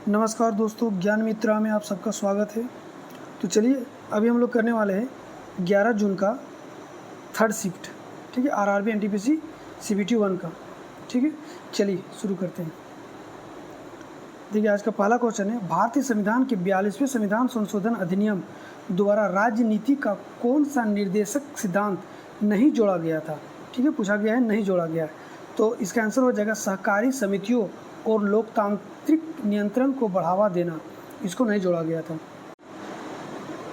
नमस्कार दोस्तों, ज्ञान मित्रा में आप सबका स्वागत है। तो चलिए अभी हम लोग करने वाले हैं 11 जून का थर्ड शिफ्ट, ठीक है, आरआरबी एनटीपीसी सीबीटी 1 का। ठीक है, चलिए शुरू करते हैं। देखिए आज का पहला क्वेश्चन है, भारतीय संविधान के 42वें संविधान संशोधन अधिनियम द्वारा राजनीति का कौन सा निर्देशक सिद्धांत नहीं जोड़ा गया था। ठीक है, पूछा गया है नहीं जोड़ा गया है, तो इसका आंसर हो जाएगा सहकारी समितियों और लोकतांत्रिक नियंत्रण को बढ़ावा देना, इसको नहीं जोड़ा गया था।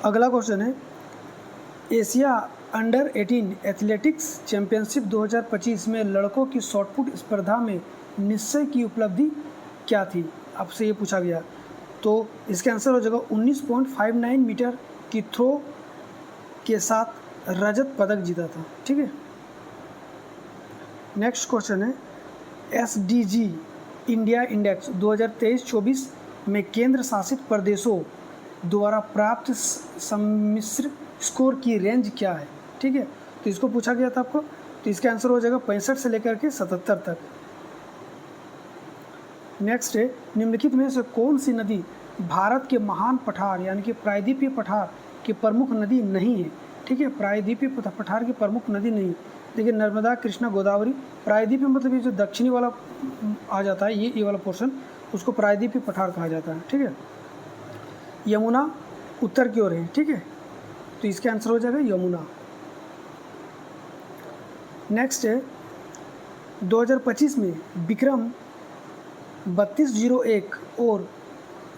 अगला क्वेश्चन है, एशिया अंडर 18 एथलेटिक्स चैंपियनशिप 2025 में लड़कों की शॉटपुट स्पर्धा में निश्चय की उपलब्धि क्या थी, आपसे ये पूछा गया। तो इसका आंसर हो जाएगा 19.59 मीटर की थ्रो के साथ रजत पदक जीता था। ठीक है, नेक्स्ट क्वेश्चन है, SDG इंडिया इंडेक्स 2023-24 में केंद्र शासित प्रदेशों द्वारा प्राप्त सम्मिश्र स्कोर की रेंज क्या है। ठीक है, तो इसको पूछा गया था आपको, तो इसका आंसर हो जाएगा 65 से लेकर के 77 तक। नेक्स्ट है, निम्नलिखित में से कौन सी नदी भारत के महान पठार यानी कि प्रायद्वीपीय पठार की प्रमुख नदी नहीं है। ठीक है, प्रायद्वीपीय पठार की प्रमुख नदी नहीं। देखिए नर्मदा, कृष्णा, गोदावरी। प्रायद्वीपीय मतलब ये जो दक्षिणी वाला आ जाता है, ये वाला पोर्शन, उसको प्रायद्वीपीय पठार कहा जाता है। ठीक है, यमुना उत्तर की ओर है। ठीक है, तो इसका आंसर हो जाएगा यमुना। नेक्स्ट है, 2025 में विक्रम 3201 और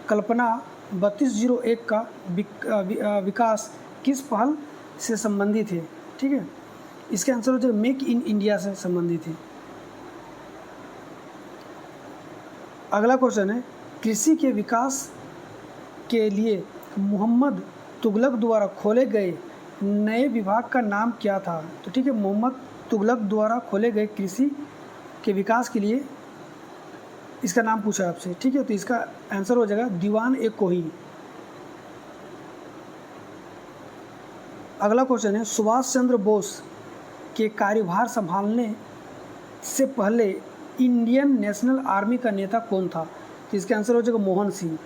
कल्पना 3201 का विकास किस पहल से संबंधित है। ठीक है, इसका आंसर हो जाएगा मेक इन इंडिया से संबंधित है। अगला क्वेश्चन है, कृषि के विकास के लिए मोहम्मद तुगलक द्वारा खोले गए नए विभाग का नाम क्या था। तो ठीक है, मोहम्मद तुगलक द्वारा खोले गए कृषि के विकास के लिए इसका नाम पूछा आपसे। ठीक है, तो इसका आंसर हो जाएगा दीवान-ए-कोही। अगला क्वेश्चन है, सुभाष चंद्र बोस के कार्यभार संभालने से पहले इंडियन नेशनल आर्मी का नेता कौन था। तो इसका आंसर हो जाएगा मोहन सिंह।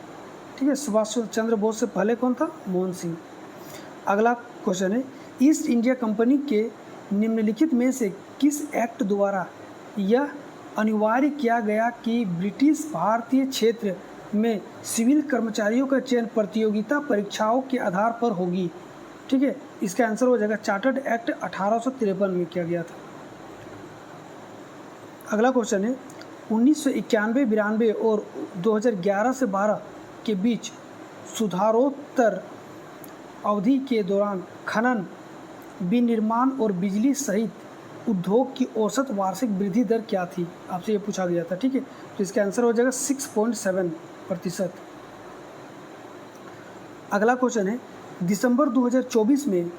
ठीक है, सुभाष चंद्र बोस से पहले कौन था, मोहन सिंह। अगला क्वेश्चन है, ईस्ट इंडिया कंपनी के निम्नलिखित में से किस एक्ट द्वारा यह अनिवार्य किया गया कि ब्रिटिश भारतीय क्षेत्र में सिविल कर्मचारियों का चयन प्रतियोगिता परीक्षाओं के आधार पर होगी। ठीक है, इसका आंसर हो जाएगा चार्टर्ड एक्ट 1853 में किया गया था। अगला क्वेश्चन है, 1991-92 और 2011 से 12 के बीच सुधारोत्तर अवधि के दौरान खनन, विनिर्माण और बिजली सहित उद्योग की औसत वार्षिक वृद्धि दर क्या थी, आपसे ये पूछा गया था। ठीक है, तो इसका आंसर हो जाएगा 6.7%। अगला क्वेश्चन है, दिसंबर 2024 में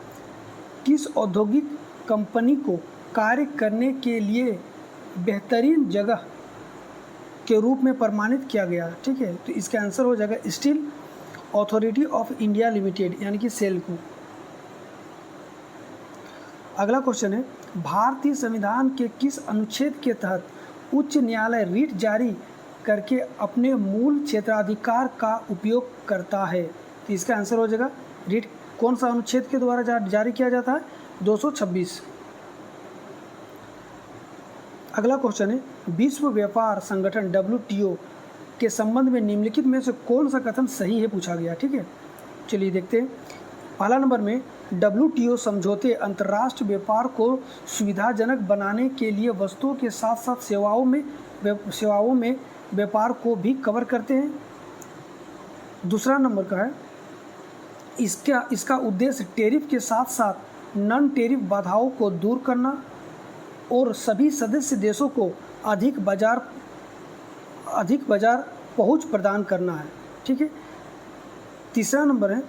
किस औद्योगिक कंपनी को कार्य करने के लिए बेहतरीन जगह के रूप में प्रमाणित किया गया। ठीक है, तो इसका आंसर हो जाएगा steel authority of India limited यानी कि सेल को। अगला क्वेश्चन है, भारतीय संविधान के किस अनुच्छेद के तहत उच्च न्यायालय रिट जारी करके अपने मूल क्षेत्राधिकार का उपयोग करता है। तो इसका आंसर हो जाएगा रिट कौन सा अनुच्छेद के द्वारा जारी किया जाता है, 226। अगला क्वेश्चन है, विश्व व्यापार संगठन WTO के संबंध में निम्नलिखित में से कौन सा कथन सही है, पूछा गया। ठीक है, चलिए देखते हैं। पहला नंबर में, WTO समझौते अंतर्राष्ट्रीय व्यापार को सुविधाजनक बनाने के लिए वस्तुओं के साथ साथ सेवाओं में व्यापार को भी कवर करते हैं। दूसरा नंबर का है, इसका उद्देश्य टेरिफ के साथ साथ नॉन टेरिफ बाधाओं को दूर करना और सभी सदस्य देशों को अधिक बाजार पहुंच प्रदान करना है। ठीक है, तीसरा नंबर है,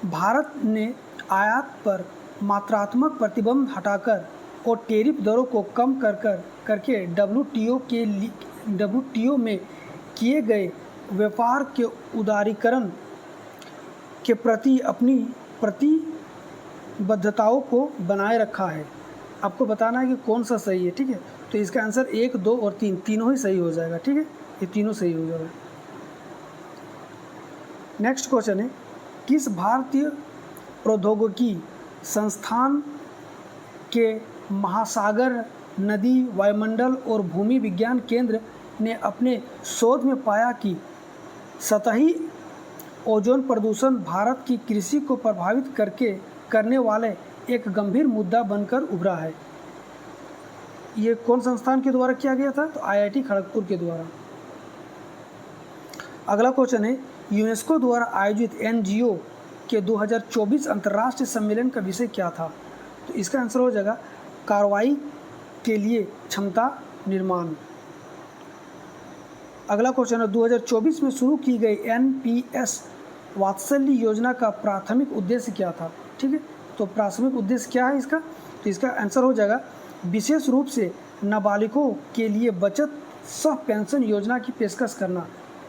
भारत ने आयात पर मात्रात्मक प्रतिबंध हटाकर और टेरिफ दरों को कम करके WTO में किए गए व्यापार के उदारीकरण के प्रति अपनी प्रतिबद्धताओं को बनाए रखा है। आपको बताना है कि कौन सा सही है। ठीक है, तो इसका आंसर 1, 2 और 3 तीनों ही सही हो जाएगा। ठीक है, ये तीनों सही हो जाएगा। नेक्स्ट क्वेश्चन है, किस भारतीय प्रौद्योगिकी संस्थान के महासागर, नदी, वायुमंडल और भूमि विज्ञान केंद्र ने अपने शोध में पाया कि सतही ओजोन प्रदूषण भारत की कृषि को प्रभावित करने वाले एक गंभीर मुद्दा बनकर उभरा है? ये कौन संस्थान के द्वारा किया गया था? तो आईआईटी खड़गपुर के द्वारा। अगला क्वेश्चन है, यूनेस्को द्वारा आयोजित एनजीओ के 2024 अंतर्राष्ट्रीय सम्मेलन का विषय क्या था? तो इसका आंसर हो जाएगा कार्रवाई के लिए क्षमता निर्माण। अगला क्वेश्चन है, 2024 में शुरू की गई एनपीएस वात्सल्य योजना का प्राथमिक उद्देश्य क्या था? ठीक है, तो प्राथमिक उद्देश्य क्या है इसका? तो इसका आंसर हो जाएगा विशेष रूप से नाबालिगों के लिए बचत सह पेंशन योजना की पेशकश करना।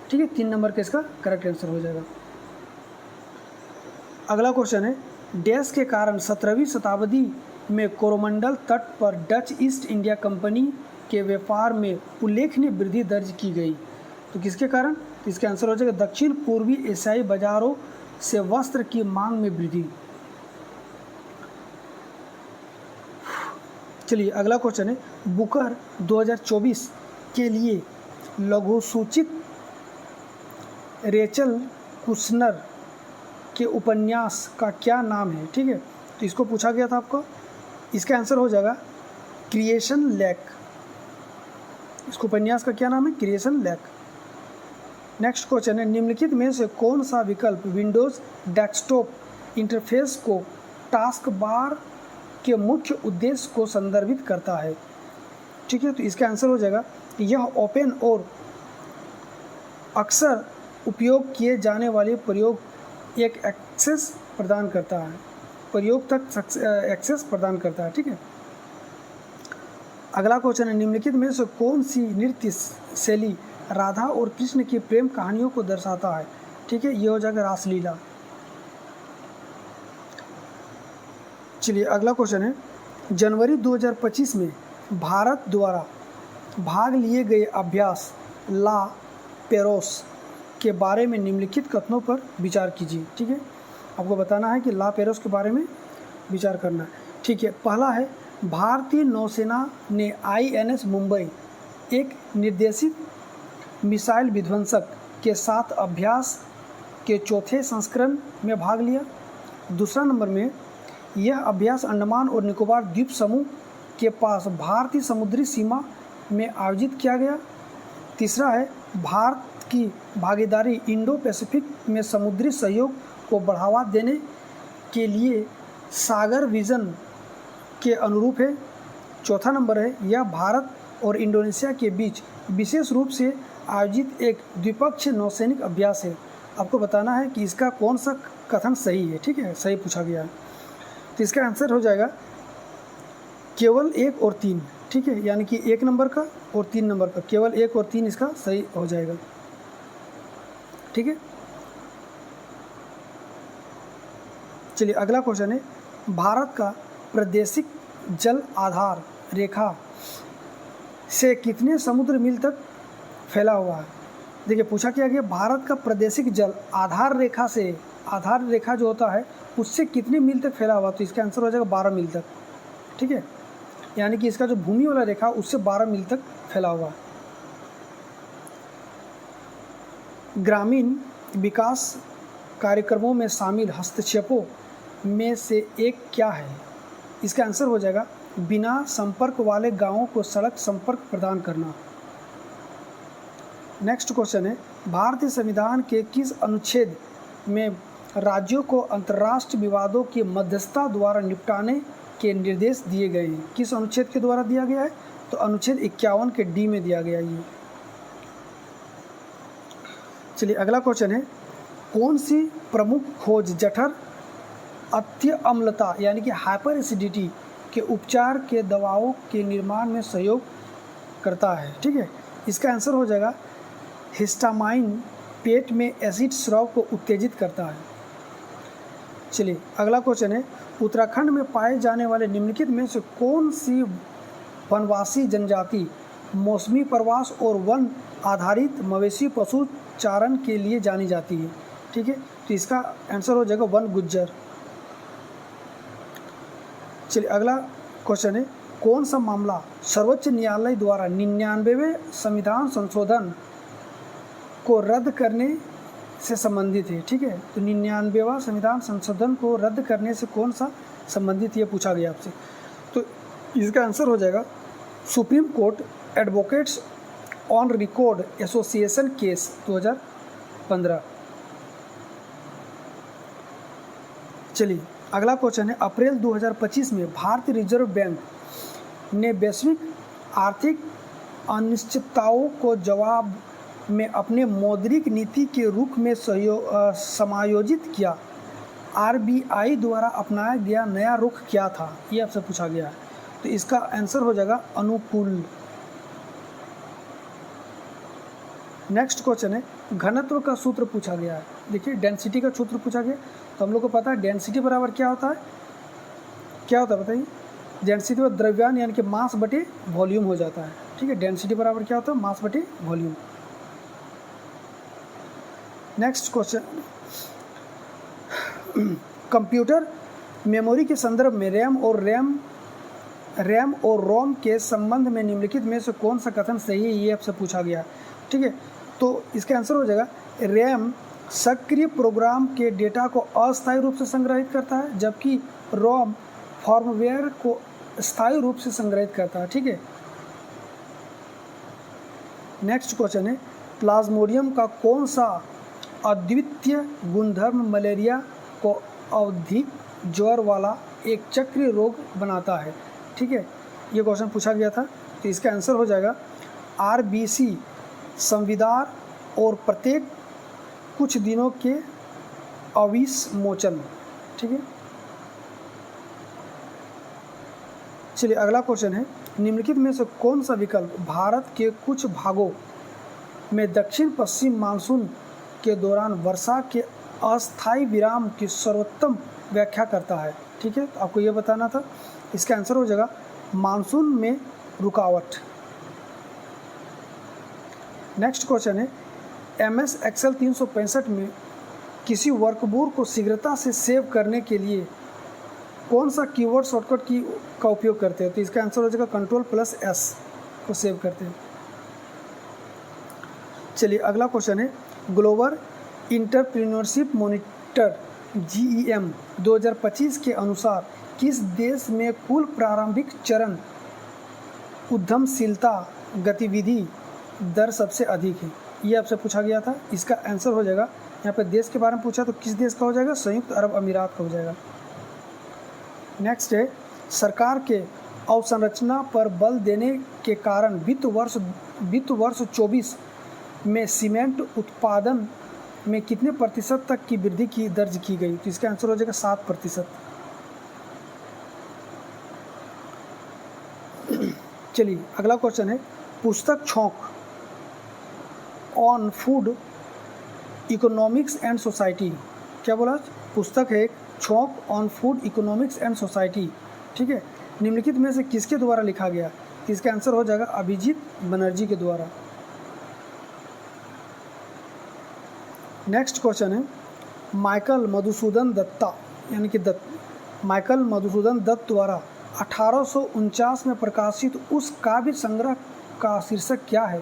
ठीक है, 3 नंबर का इसका करेक्ट आंसर हो जाएगा। अगला क्वेश्चन है, डैश के कारण 17वीं शताब्दी में कोरोमंडल तट पर डच ईस्ट इंडिया कंपनी के व्यापार में उल्लेखनीय वृद्धि दर्ज की गई? तो किसके कारण? तो इसका आंसर हो जाएगा दक्षिण पूर्वी एशियाई बाजारों से वस्त्र की मांग में वृद्धि। चलिए अगला क्वेश्चन है, बुकर 2024 के लिए लघु सूचित रेचल कुशनर के उपन्यास का क्या नाम है? ठीक है, तो इसको पूछा गया था आपको। इसका आंसर हो जाएगा क्रिएशन लैक। इसको उपन्यास का क्या नाम है? Creation lack. नेक्स्ट क्वेश्चन है, निम्नलिखित में से कौन सा विकल्प विंडोज़ डेस्कटॉप इंटरफेस को टास्क बार के मुख्य उद्देश्य को संदर्भित करता है? ठीक है, तो इसका आंसर हो जाएगा यह ओपन और अक्सर उपयोग किए जाने वाले प्रयोग एक एक्सेस प्रदान करता है, प्रयोग तक एक्सेस प्रदान करता है। ठीक है, अगला क्वेश्चन है, निम्नलिखित में से कौन सी नृत्य शैली राधा और कृष्ण की प्रेम कहानियों को दर्शाता है? ठीक है, ये हो जाएगा रासलीला। चलिए अगला क्वेश्चन है, जनवरी 2025 में भारत द्वारा भाग लिए गए अभ्यास ला पेरोस के बारे में निम्नलिखित कथनों पर विचार कीजिए। ठीक है, आपको बताना है कि ला पेरोस के बारे में विचार करना है। ठीक है, पहला है, भारतीय नौसेना ने आईएनएस मुंबई एक निर्देशित मिसाइल विध्वंसक के साथ अभ्यास के चौथे संस्करण में भाग लिया। दूसरा नंबर में, यह अभ्यास अंडमान और निकोबार द्वीप समूह के पास भारतीय समुद्री सीमा में आयोजित किया गया। तीसरा है, भारत की भागीदारी इंडो पैसिफिक में समुद्री सहयोग को बढ़ावा देने के लिए सागर विजन के अनुरूप है। चौथा नंबर है, यह भारत और इंडोनेशिया के बीच विशेष रूप से आयोजित एक द्विपक्षीय नौसैनिक अभ्यास है। आपको बताना है कि इसका कौन सा कथन सही है। ठीक है, सही पूछा गया है, तो इसका आंसर हो जाएगा केवल 1 और 3। ठीक है, यानी कि 1 नंबर का और 3 नंबर का, केवल 1 और 3 इसका सही हो जाएगा। ठीक है, चलिए अगला क्वेश्चन है, भारत का प्रादेशिक जल आधार रेखा से कितने समुद्र मील तक फैला हुआ है? देखिए पूछा क्या गया, भारत का प्रादेशिक जल आधार रेखा से, आधार रेखा जो होता है उससे कितने मील तक फैला हुआ? तो इसका आंसर हो जाएगा 12 मील तक। ठीक है, यानी कि इसका जो भूमि वाला रेखा उससे 12 मील तक फैला हुआ है। ग्रामीण विकास कार्यक्रमों में शामिल हस्तक्षेपों में से एक क्या है? इसका आंसर हो जाएगा बिना संपर्क वाले गांवों को सड़क संपर्क प्रदान करना। नेक्स्ट क्वेश्चन है, भारतीय संविधान के किस अनुच्छेद में राज्यों को अंतर्राष्ट्रीय विवादों की मध्यस्थता द्वारा निपटाने के निर्देश दिए गए हैं? किस अनुच्छेद के द्वारा दिया गया है? तो अनुच्छेद 51 के डी में दिया गया ये। चलिए अगला क्वेश्चन है, कौन सी प्रमुख खोज जठर अत्य अम्लता यानी कि हाइपर एसिडिटी के उपचार के दवाओं के निर्माण में सहयोग करता है? ठीक है, इसका आंसर हो जाएगा हिस्टामाइन पेट में एसिड स्राव को उत्तेजित करता है। चलिए अगला क्वेश्चन है, उत्तराखंड में पाए जाने वाले निम्नलिखित में से कौन सी वनवासी जनजाति मौसमी प्रवास और वन आधारित मवेशी पशु चारण के लिए जानी जाती है? ठीक है, तो इसका आंसर हो जाएगा 1 गुज्जर। चलिए अगला क्वेश्चन है, कौन सा मामला सर्वोच्च न्यायालय द्वारा 99वें संविधान संशोधन को रद्द करने से संबंधित है? ठीक है, तो 99वां संविधान संशोधन को रद्द करने से कौन सा संबंधित, ये पूछा गया आपसे। तो इसका आंसर हो जाएगा supreme court advocates on record association case 2015। चलिए अगला क्वेश्चन है, अप्रैल 2025 में भारतीय रिजर्व बैंक ने वैश्विक आर्थिक अनिश्चितताओं को जवाब में अपने मौद्रिक नीति के रूप में समायोजित किया। आरबीआई द्वारा अपनाया गया नया रुख क्या था, ये आपसे पूछा गया है। तो इसका आंसर हो जाएगा अनुकूल। नेक्स्ट क्वेश्चन है, घनत्व का सूत्र पूछा गया है। देखिए डेंसिटी का सूत्र पूछा गया, तो हम लोग को पता है डेंसिटी बराबर क्या होता है, क्या होता है बताइए। डेंसिटी पर द्रव्यमान यानी कि मास बटे वॉल्यूम हो जाता है। ठीक है, डेंसिटी बराबर क्या होता है, मास बटे volume. Next question, computer memory के संदर्भ में रैम और रोम के संबंध में निम्नलिखित में से कौन सा कथन सही है, ये आपसे पूछा गया। ठीक है, तो इसका आंसर हो जाएगा रैम सक्रिय प्रोग्राम के डेटा को अस्थायी रूप से संग्रहित करता है, जबकि रोम फॉर्मवेयर को स्थायी रूप से संग्रहित करता है। ठीक है, नेक्स्ट क्वेश्चन है, प्लाज्मोडियम का कौन सा अद्वितीय गुणधर्म मलेरिया को आवधिक ज्वर वाला एक चक्रीय रोग बनाता है? ठीक है, ये क्वेश्चन पूछा गया था, तो इसका आंसर हो जाएगा आरबीसी संविदार और प्रत्येक कुछ दिनों के अविस्मोचन। ठीक है, चलिए अगला क्वेश्चन है, निम्नलिखित में से कौन सा विकल्प भारत के कुछ भागों में दक्षिण पश्चिम मानसून के दौरान वर्षा के अस्थायी विराम की सर्वोत्तम व्याख्या करता है? ठीक है, तो आपको ये बताना था। इसका आंसर हो जाएगा मानसून में रुकावट। नेक्स्ट क्वेश्चन है, MS Excel 365 में किसी वर्कबुक को शीघ्रता से सेव करने के लिए कौन सा कीवर्ड शॉर्टकट की का उपयोग करते हैं? तो इसका आंसर हो जाएगा Ctrl+S को सेव करते हैं। चलिए अगला क्वेश्चन है, ग्लोबल इंटरप्रेन्योरशिप मॉनिटर GEM 2025 के अनुसार किस देश में कुल प्रारंभिक चरण उद्यमशीलता गतिविधि दर सबसे अधिक है? ये आपसे पूछा गया था। इसका आंसर हो जाएगा, यहाँ पर देश के बारे में पूछा तो किस देश का हो जाएगा, संयुक्त अरब अमीरात का हो जाएगा। नेक्स्ट है, सरकार के अवसंरचना पर बल देने के कारण वित्त वर्ष 24 में सीमेंट उत्पादन में कितने प्रतिशत तक की वृद्धि की दर्ज की गई? तो इसका आंसर हो जाएगा 7%। चलिए अगला क्वेश्चन है, पुस्तक छौंक on food economics and society, क्या बोला, पुस्तक है छौंक on food economics and society. ठीक है, निम्नलिखित में से किसके द्वारा लिखा गया? तो इसका आंसर हो जाएगा अभिजीत बनर्जी के द्वारा। नेक्स्ट क्वेश्चन है, माइकल मधुसूदन दत्त द्वारा 1849 में प्रकाशित उस काव्य संग्रह का शीर्षक क्या है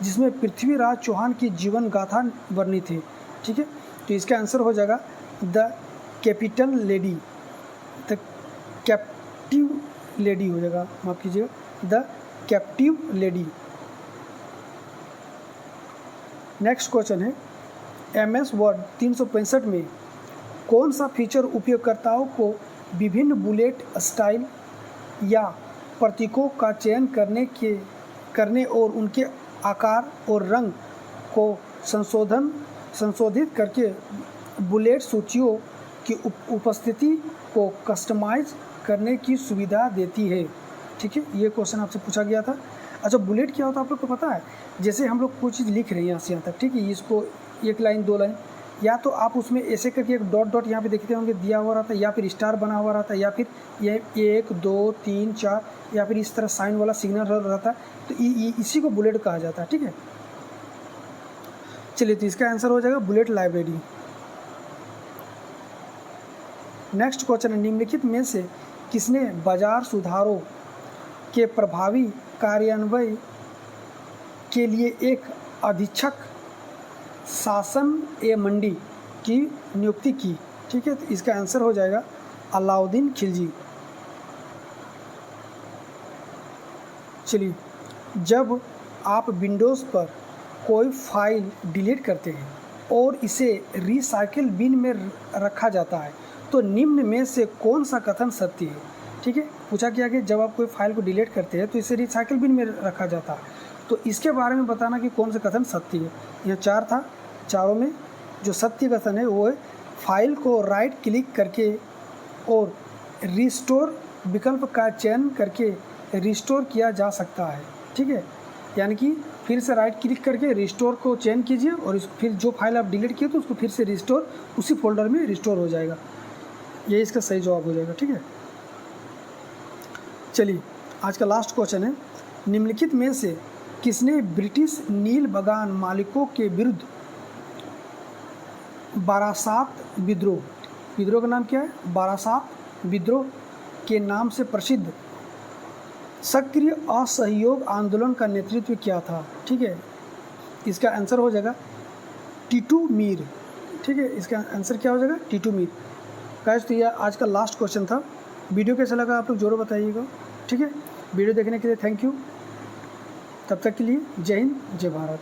जिसमें पृथ्वीराज चौहान की जीवन गाथा वर्णित है? ठीक है, तो इसका आंसर हो जाएगा the capital lady, the captive lady हो जाएगा, माफ़ कीजिएगा, the captive lady. Next question है, MS वर्ड 365 में कौन सा फीचर उपयोगकर्ताओं को विभिन्न बुलेट स्टाइल या प्रतीकों का चयन करने और उनके आकार और रंग को संशोधित करके बुलेट सूचियों की उपस्थिति को कस्टमाइज करने की सुविधा देती है? ठीक है, ये क्वेश्चन आपसे पूछा गया था। अच्छा, बुलेट क्या होता है आप लोग को पता है? जैसे हम लोग कोई चीज़ लिख रहे हैं यहाँ से यहाँ तक, ठीक है, इसको एक लाइन दो लाइन, या तो आप उसमें ऐसे करके एक डॉट यहाँ पे देखते होंगे दिया हुआ रहता है, या फिर स्टार बना हुआ रहता है, या फिर ये 1 2 3 4, या फिर इस तरह साइन वाला सिग्नल रहता है, तो इसी को बुलेट कहा जाता है। ठीक है, चलिए तो इसका आंसर हो जाएगा बुलेट लाइब्रेरी। नेक्स्ट क्वेश्चन है, निम्नलिखित में से किसने बाजार सुधारों के प्रभावी कार्यान्वयन के लिए एक अधीक्षक शासन ए मंडी की नियुक्ति की? ठीक है, तो इसका आंसर हो जाएगा अलाउद्दीन खिलजी। चलिए, जब आप विंडोज़ पर कोई फाइल डिलीट करते हैं और इसे रिसाइकिल बिन में रखा जाता है तो निम्न में से कौन सा कथन सत्य है? ठीक है, पूछा गया कि जब आप कोई फाइल को डिलीट करते हैं तो इसे रिसाइकिल बिन में रखा जाता है, तो इसके बारे में बताना कि कौन सा कथन सत्य है। यह 4 था, चारों में जो सत्य कथन है वो है फाइल को राइट क्लिक करके और रिस्टोर विकल्प का चयन करके रिस्टोर किया जा सकता है। ठीक है, यानी कि फिर से राइट क्लिक करके रिस्टोर को चयन कीजिए और फिर जो फाइल आप डिलीट किए तो उसको फिर से रिस्टोर उसी फोल्डर में रिस्टोर हो जाएगा। ये इसका सही जवाब हो जाएगा। ठीक है, चलिए आज का लास्ट क्वेश्चन है, निम्नलिखित में से किसने ब्रिटिश नील बागान मालिकों के विरुद्ध बारासात विद्रोह, विद्रोह का नाम क्या है, बारासात विद्रोह के नाम से प्रसिद्ध सक्रिय असहयोग आंदोलन का नेतृत्व किया था? ठीक है, इसका आंसर हो जाएगा टीटू मीर। ठीक है, इसका आंसर क्या हो जाएगा, टीटू मीर। गाइस, तो यह आज का लास्ट क्वेश्चन था। वीडियो कैसा लगा आप लोग जरूर बताइएगा। ठीक है, वीडियो देखने के लिए थैंक यू। तब तक के लिए जय हिंद, जय भारत।